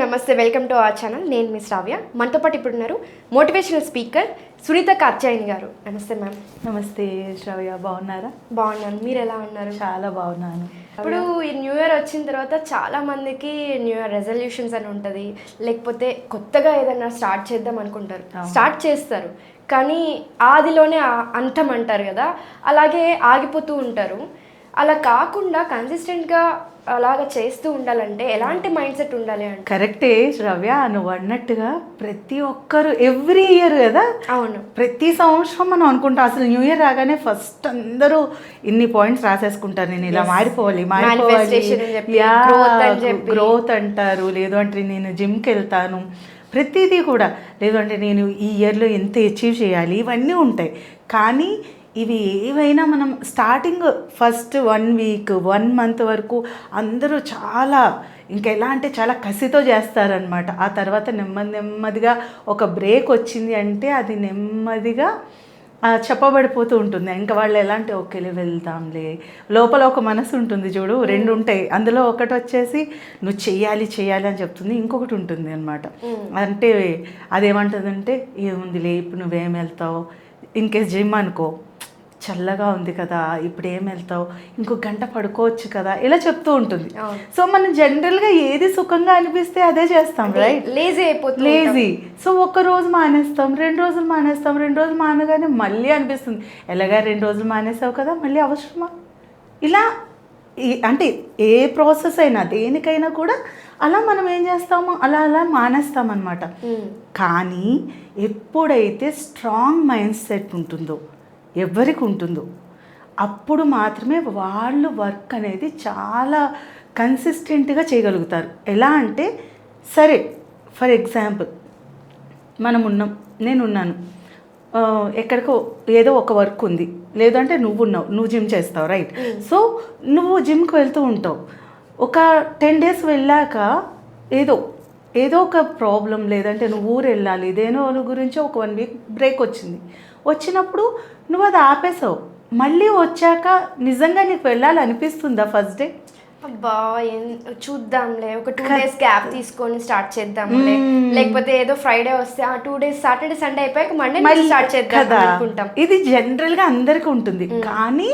నమస్తే, welcome to our channel. నేను మీ శ్రావ్య. మనతో పాటు ఇప్పుడు ఉన్నారు మోటివేషనల్ స్పీకర్ సునీత కార్త్యాయని గారు. నమస్తే మ్యామ్. నమస్తే శ్రావ్య, బాగున్నారా? బాగున్నాను, మీరు ఎలా ఉన్నారు? చాలా బాగున్నాను. ఇప్పుడు ఈ న్యూ ఇయర్ వచ్చిన తర్వాత చాలా మందికి న్యూ ఇయర్ రెజల్యూషన్స్ అని ఉంటుంది, లేకపోతే కొత్తగా ఏదైనా స్టార్ట్ చేద్దాం అనుకుంటారు, స్టార్ట్ చేస్తారు కానీ ఆదిలోనే అంతం అంటారు కదా, అలాగే ఆగిపోతూ ఉంటారు. అలా కాకుండా కన్సిస్టెంట్గా అలాగా చేస్తూ ఉండాలంటే ఎలాంటి మైండ్ సెట్ ఉండాలి అంటే? కరెక్టే శ్రావ్య, నువ్వు అన్నట్టుగా ప్రతి ఒక్కరు ఎవ్రీ ఇయర్ కదా, అవును, ప్రతి సంవత్సరం మనం అనుకుంటాం. అసలు న్యూ ఇయర్ రాగానే ఫస్ట్ అందరూ ఇన్ని పాయింట్స్ రాసేసుకుంటారు, నేను ఇలా మారిపోవాలి, గ్రోత్ అంటారు, లేదు అంటే నేను జిమ్కి వెళ్తాను, ప్రతిదీ కూడా, లేదు అంటే నేను ఈ ఇయర్లో ఎంత అచీవ్ చేయాలి, ఇవన్నీ ఉంటాయి. కానీ ఇవి ఏవైనా మనం స్టార్టింగ్ ఫస్ట్ 1 వీక్ 1 మంత్ వరకు అందరూ చాలా ఇంకెలా అంటే చాలా కసితో చేస్తారనమాట. ఆ తర్వాత నెమ్మదిగా ఒక బ్రేక్ వచ్చింది అంటే అది నెమ్మదిగా చెప్పబడిపోతూ ఉంటుంది. ఇంకా వాళ్ళు ఎలా అంటే ఓకేలే వెళ్దాంలే, లోపల ఒక మనసు ఉంటుంది చూడు, 2 ఉంటాయి. అందులో ఒకటి వచ్చేసి నువ్వు చెయ్యాలి అని చెప్తుంది, ఇంకొకటి ఉంటుంది అనమాట. అంటే అదేమంటుందంటే ఏముందిలే ఇప్పుడు నువ్వేం వెళ్తావు, ఇన్కేస్ జిమ్ అనుకో, చల్లగా ఉంది కదా ఇప్పుడు ఏం వెళ్తావు, ఇంకో గంట పడుకోవచ్చు కదా, ఇలా చెప్తూ ఉంటుంది. సో మనం జనరల్గా ఏది సుఖంగా అనిపిస్తే అదే చేస్తాం, రైట్? లేజీ. సో 1 రోజు మానేస్తాం, 2 రోజులు మానేస్తాం, 2 రోజులు మానగానే మళ్ళీ అనిపిస్తుంది ఎలాగా 2 రోజులు మానేసావు కదా, మళ్ళీ అవసరమా? ఇలా అంటే ఏ ప్రాసెస్ అయినా దేనికైనా కూడా అలా మనం ఏం చేస్తామో అలా మానేస్తామన్నమాట. కానీ ఎప్పుడైతే స్ట్రాంగ్ మైండ్ సెట్ ఉంటుందో, ఎవరికి ఉంటుందో, అప్పుడు మాత్రమే వాళ్ళు వర్క్ అనేది చాలా కన్సిస్టెంట్గా చేయగలుగుతారు. ఎలా అంటే సరే ఫర్ ఎగ్జాంపుల్ నేనున్నాను, ఎక్కడికో ఏదో ఒక వర్క్ ఉంది, లేదంటే నువ్వు జిమ్ చేస్తావు, రైట్? సో నువ్వు జిమ్కి వెళ్తూ ఉంటావు, ఒక 10 days వెళ్ళాక ఏదో ఒక ప్రాబ్లం, లేదంటే నువ్వు ఊరు వెళ్ళాలి, ఇదేనో గురించి ఒక 1 week బ్రేక్ వచ్చినప్పుడు నువ్వు అది ఆపేసావు. మళ్ళీ వచ్చాక నిజంగా నీకు వెళ్ళాలి అనిపిస్తుందా ఫస్ట్ డే? అబ్బా చూద్దాంలే, ఒక 2 days గ్యాప్ తీసుకొని స్టార్ట్ చేద్దాంలే, లేకపోతే ఏదో ఫ్రైడే వస్తే 2 days సాటర్డే సండే అయిపోయాక మండే స్టార్ట్ చేద్దాం అనుకుంటాం. ఇది జనరల్గా అందరికీ ఉంటుంది. కానీ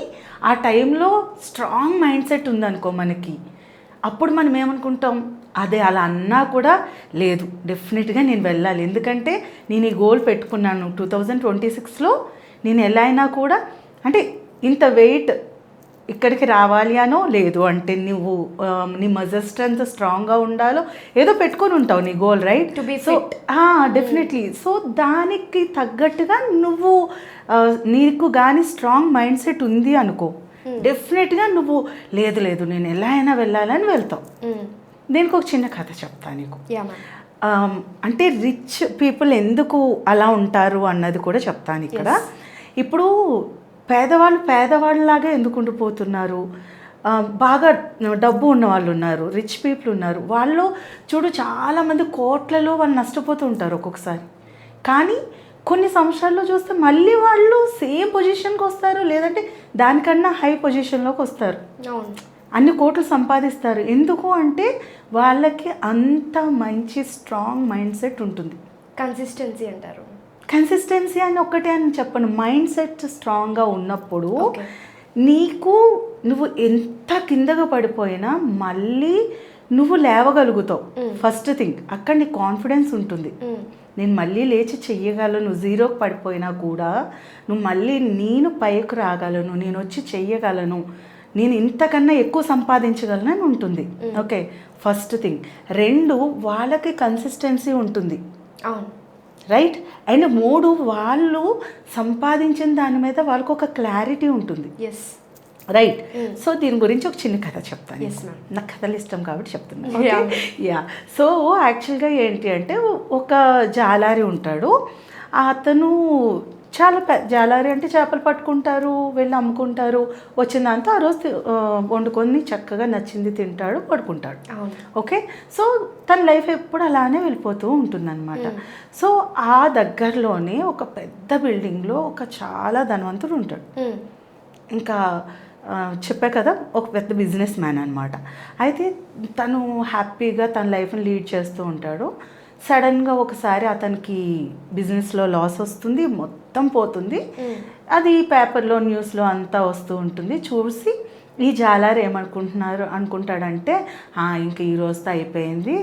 ఆ టైంలో స్ట్రాంగ్ మైండ్ సెట్ ఉందనుకో మనకి, అప్పుడు మనం ఏమనుకుంటాం, అదే అలా అన్నా కూడా లేదు డెఫినెట్గా నేను వెళ్ళాలి, ఎందుకంటే నేను ఈ గోల్ పెట్టుకున్నాను 2026లో, నేను ఎలా అయినా కూడా అంటే ఇంత వెయిట్ ఇక్కడికి రావాలి అనో, లేదు అంటే నువ్వు నీ మజిల్ స్ట్రెంత్ స్ట్రాంగ్గా ఉండాలో ఏదో పెట్టుకొని ఉంటావు నీ goal, right? So definitely. So దానికి తగ్గట్టుగా నువ్వు నీకు కానీ స్ట్రాంగ్ మైండ్ సెట్ ఉంది అనుకో, డెఫినెట్గా నువ్వు లేదు నేను ఎలా అయినా వెళ్ళాలని వెళ్తావు. దీనికి ఒక చిన్న కథ చెప్తాను నీకు. అంటే రిచ్ పీపుల్ ఎందుకు అలా ఉంటారు అన్నది కూడా చెప్తాను ఇక్కడ. ఇప్పుడు పేదవాళ్ళలాగా ఎందుకు ఉండిపోతున్నారు, బాగా డబ్బు ఉన్న వాళ్ళు ఉన్నారు, రిచ్ పీపుల్ ఉన్నారు, వాళ్ళు చూడు చాలామంది కోట్లలో వాళ్ళు నష్టపోతూ ఉంటారు ఒక్కొక్కసారి. కానీ కొన్ని సంవత్సరాల్లో చూస్తే మళ్ళీ వాళ్ళు సేమ్ పొజిషన్కి వస్తారు, లేదంటే దానికన్నా హై పొజిషన్లోకి వస్తారు, అన్ని కోట్లు సంపాదిస్తారు. ఎందుకు అంటే వాళ్ళకి అంత మంచి స్ట్రాంగ్ మైండ్ సెట్ ఉంటుంది. కన్సిస్టెన్సీ అంటారు. కన్సిస్టెన్సీ అని ఒక్కటే అని చెప్పను, మైండ్ సెట్ స్ట్రాంగ్గా ఉన్నప్పుడు నువ్వు ఎంత కిందగా పడిపోయినా మళ్ళీ నువ్వు లేవగలుగుతావు. ఫస్ట్ థింగ్ అక్కడ నీ కాన్ఫిడెన్స్ ఉంటుంది, నేను మళ్ళీ లేచి చెయ్యగలను. 0కి పడిపోయినా కూడా నువ్వు మళ్ళీ నేను పైకి రాగలను, నేను వచ్చి చెయ్యగలను, నేను ఇంతకన్నా ఎక్కువ సంపాదించగలను అని ఉంటుంది. Okay, first thing. 2 వాళ్ళకి కన్సిస్టెన్సీ ఉంటుంది, రైట్? అండ్ 3 వాళ్ళు సంపాదించిన దాని మీద వాళ్ళకు ఒక క్లారిటీ ఉంటుంది, రైట్? సో దీని గురించి ఒక చిన్న కథ చెప్తాను. నాకు కథలు ఇష్టం కాబట్టి చెప్తున్నాను. సో యాక్చువల్గా ఏంటి అంటే ఒక జాలారి ఉంటాడు, అతను చాలా జాలారి అంటే చేపలు పట్టుకుంటారు, వెళ్ళి అమ్ముకుంటారు, వచ్చిన దాంతో ఆ రోజు వండుకొని చక్కగా నచ్చింది తింటాడు, పడుకుంటాడు. ఓకే, సో తన లైఫ్ ఎప్పుడు అలానే వెళ్ళిపోతూ ఉంటుందన్నమాట. సో ఆ దగ్గరలోనే ఒక పెద్ద బిల్డింగ్లో ఒక చాలా ధనవంతుడు ఉంటాడు. ఇంకా చెప్పా కదా ఒక పెద్ద బిజినెస్ మ్యాన్ అనమాట. అయితే తను హ్యాపీగా తన లైఫ్ని లీడ్ చేస్తూ ఉంటాడు. సడన్గా ఒకసారి అతనికి బిజినెస్లో లాస్ వస్తుంది, మొత్తం పోతుంది. అది పేపర్లో న్యూస్లో అంతా వస్తూ ఉంటుంది. చూసి ఈ జాలారు అనుకుంటాడంటే ఇంక ఈ రోజుతో అయిపోయింది,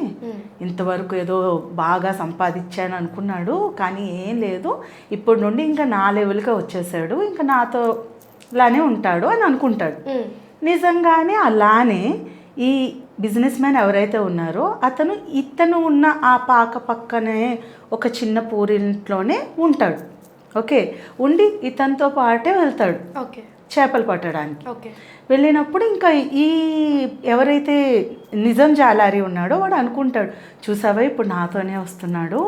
ఇంతవరకు ఏదో బాగా సంపాదించాను అనుకున్నాడు, కానీ ఏం లేదు, ఇప్పటి నుండి ఇంకా నా లెవెల్గా వచ్చేసాడు, ఇంకా నాతో లానే ఉంటాడు అని అనుకుంటాడు. నిజంగానే అలానే ఈ బిజినెస్ మ్యాన్ ఎవరైతే ఉన్నారో ఇతను ఉన్న ఆ పక్కనే ఒక చిన్న పూరింట్లోనే ఉంటాడు. ఓకే, ఉండి ఇతనితో పాటే వెళ్తాడు చేపలు పట్టడానికి. వెళ్ళినప్పుడు ఇంకా ఈ ఎవరైతే నిజం జాలారి ఉన్నాడో వాడు అనుకుంటాడు, చూసావా ఇప్పుడు నాతోనే వస్తున్నాడు,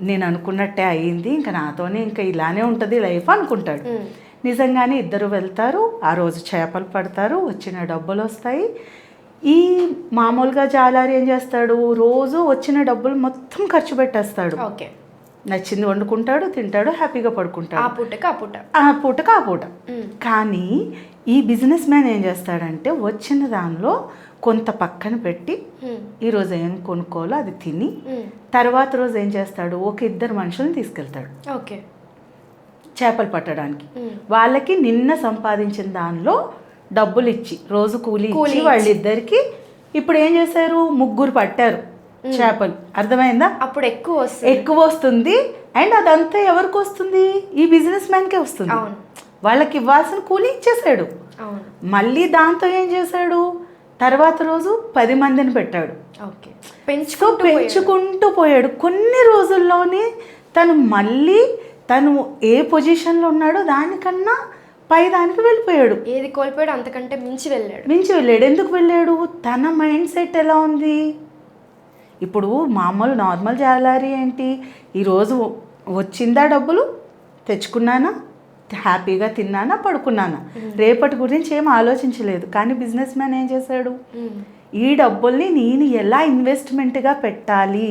నేను అనుకున్నట్టే అయ్యింది, ఇంకా నాతోనే ఇంకా ఇలానే ఉంటుంది లైఫ్ అనుకుంటాడు. నిజంగానే ఇద్దరు వెళ్తారు, ఆ రోజు చేపలు పడతారు, వచ్చిన డబ్బులు వస్తాయి. ఈ మామూలుగా జాలారి ఏం చేస్తాడు, రోజు వచ్చిన డబ్బులు మొత్తం ఖర్చు పెట్టేస్తాడు. నచ్చింది వండుకుంటాడు, తింటాడు, హ్యాపీగా పడుకుంటాడు, ఆ పూట. కానీ ఈ బిజినెస్ మ్యాన్ ఏం చేస్తాడంటే వచ్చిన దానిలో కొంత పక్కన పెట్టి ఈరోజు ఏం కొనుక్కోవాలో అది తిని తర్వాత రోజు ఏం చేస్తాడు, ఒక ఇద్దరు మనుషులను తీసుకెళ్తాడు చేపలు పట్టడానికి. వాళ్ళకి నిన్న సంపాదించిన దానిలో డబ్బులు ఇచ్చి రోజు కూలీ ఇచ్చి వాళ్ళిద్దరికి ఇప్పుడు ఏం చేశారు, 3 పట్టారు చేపలు. అర్థమైందా? అప్పుడు ఎక్కువ వస్తుంది. అండ్ అదంతా ఎవరికి వస్తుంది, ఈ బిజినెస్ మ్యాన్కే వస్తుంది. వాళ్ళకి ఇవ్వాల్సిన కూలీ ఇచ్చేసాడు. మళ్ళీ దాంతో ఏం చేశాడు, తర్వాత రోజు 10 మందిని పెట్టాడు. పెంచుకుంటూ పోయాడు. కొన్ని రోజుల్లోనే తను ఏ పొజిషన్లో ఉన్నాడో దానికన్నా పై దానికి వెళ్ళిపోయాడు. ఏది కోల్పోయాడు అంతకంటే మించి వెళ్ళాడు. ఎందుకు వెళ్ళాడు, తన మైండ్ సెట్ ఎలా ఉంది. ఇప్పుడు మామూలు నార్మల్ జాలారీ ఏంటి, ఈరోజు వచ్చిందా డబ్బులు, తెచ్చుకున్నానా, హ్యాపీగా తిన్నానా, పడుకున్నానా, రేపటి గురించి ఏం ఆలోచించలేదు. కానీ బిజినెస్ మ్యాన్ ఏం చేశాడు, ఈ డబ్బుల్ని నేను ఎలా ఇన్వెస్ట్మెంట్గా పెట్టాలి,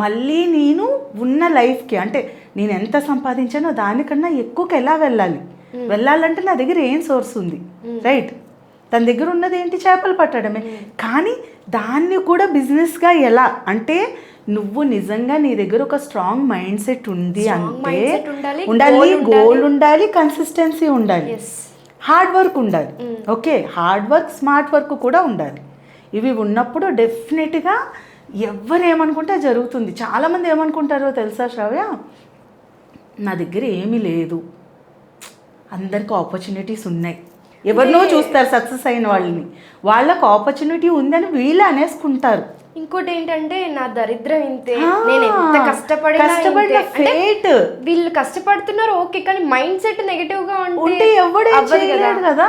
మళ్ళీ నేను ఉన్న లైఫ్కి అంటే నేను ఎంత సంపాదించానో దానికన్నా ఎక్కువకి ఎలా వెళ్ళాలంటే నా దగ్గర ఏం సోర్స్ ఉంది, రైట్? తన దగ్గర ఉన్నది ఏంటి, చేపలు పట్టడమే. కానీ దాన్ని కూడా బిజినెస్గా ఎలా అంటే నువ్వు నిజంగా నీ దగ్గర ఒక స్ట్రాంగ్ మైండ్ సెట్ ఉంది అంటే ఉండాలి, గోల్ ఉండాలి, కన్సిస్టెన్సీ ఉండాలి, హార్డ్ వర్క్ ఉండాలి. Okay, hard work, smart work కూడా ఉండాలి. ఇవి ఉన్నప్పుడు డెఫినెట్గా ఎవరు ఏమనుకుంటే జరుగుతుంది. చాలామంది ఏమనుకుంటారో తెలుసా శ్రావ్య, నా దగ్గర ఏమీ లేదు, అందరికి ఆపర్చునిటీస్ ఉన్నాయి. ఎవరినో చూస్తారు సక్సెస్ అయిన వాళ్ళకి ఆపర్చునిటీ ఉందని వీళ్ళు అనేసుకుంటారు. ఇంకోటి ఏంటంటే నా దరిద్రం ఇంతే, నేను ఎంత కష్టపడిన ఫేట్, వీళ్ళు కష్టపడుతున్నారు ఓకే, కానీ మైండ్ సెట్ నెగటివ్ గా ఉంటే ఎవడే చేయలేడు కదా.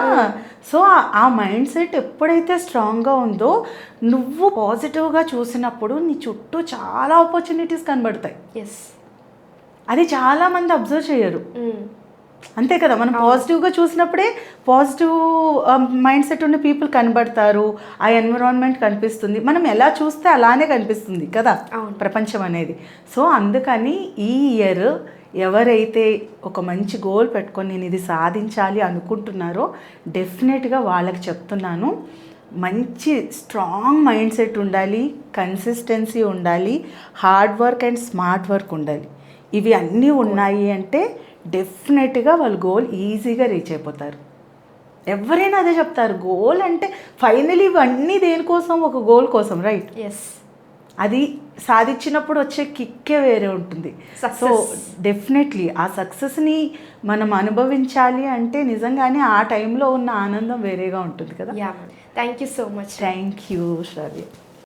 సో ఆ మైండ్ సెట్ ఎప్పుడైతే స్ట్రాంగ్ గా ఉందో నువ్వు పాజిటివ్ గా చూసినప్పుడు నీ చుట్టూ చాలా ఆపర్చునిటీస్ కనబడతాయి. అది చాలా మంది అబ్జర్వ్ చేయరు. అంతే కదా, మనం పాజిటివ్గా చూసినప్పుడే పాజిటివ్ మైండ్ సెట్ ఉన్న పీపుల్ కనబడతారు, ఆ ఎన్విరాన్మెంట్ కనిపిస్తుంది. మనం ఎలా చూస్తే అలానే కనిపిస్తుంది కదా ప్రపంచం అనేది. సో అందుకని ఈ ఇయర్ ఎవరైతే ఒక మంచి గోల్ పెట్టుకొని నేను ఇది సాధించాలి అనుకుంటున్నారో డెఫినెట్గా వాళ్ళకి చెప్తున్నాను, మంచి స్ట్రాంగ్ మైండ్ సెట్ ఉండాలి, కన్సిస్టెన్సీ ఉండాలి, hard work and smart work ఉండాలి. ఇవి అన్నీ ఉన్నాయి అంటే డెఫినెట్గా వాళ్ళు గోల్ ఈజీగా రీచ్ అయిపోతారు. ఎవరైనా అదే చెప్తారు, గోల్ అంటే ఫైనలీ ఇవన్నీ దేనికోసం, ఒక గోల్ కోసం, రైట్? అది సాధించినప్పుడు వచ్చే కిక్కే వేరే ఉంటుంది. సో డెఫినెట్లీ ఆ సక్సెస్ని మనం అనుభవించాలి అంటే నిజంగానే ఆ టైంలో ఉన్న ఆనందం వేరేగా ఉంటుంది కదా. Thank you so much. Thank you Sravya.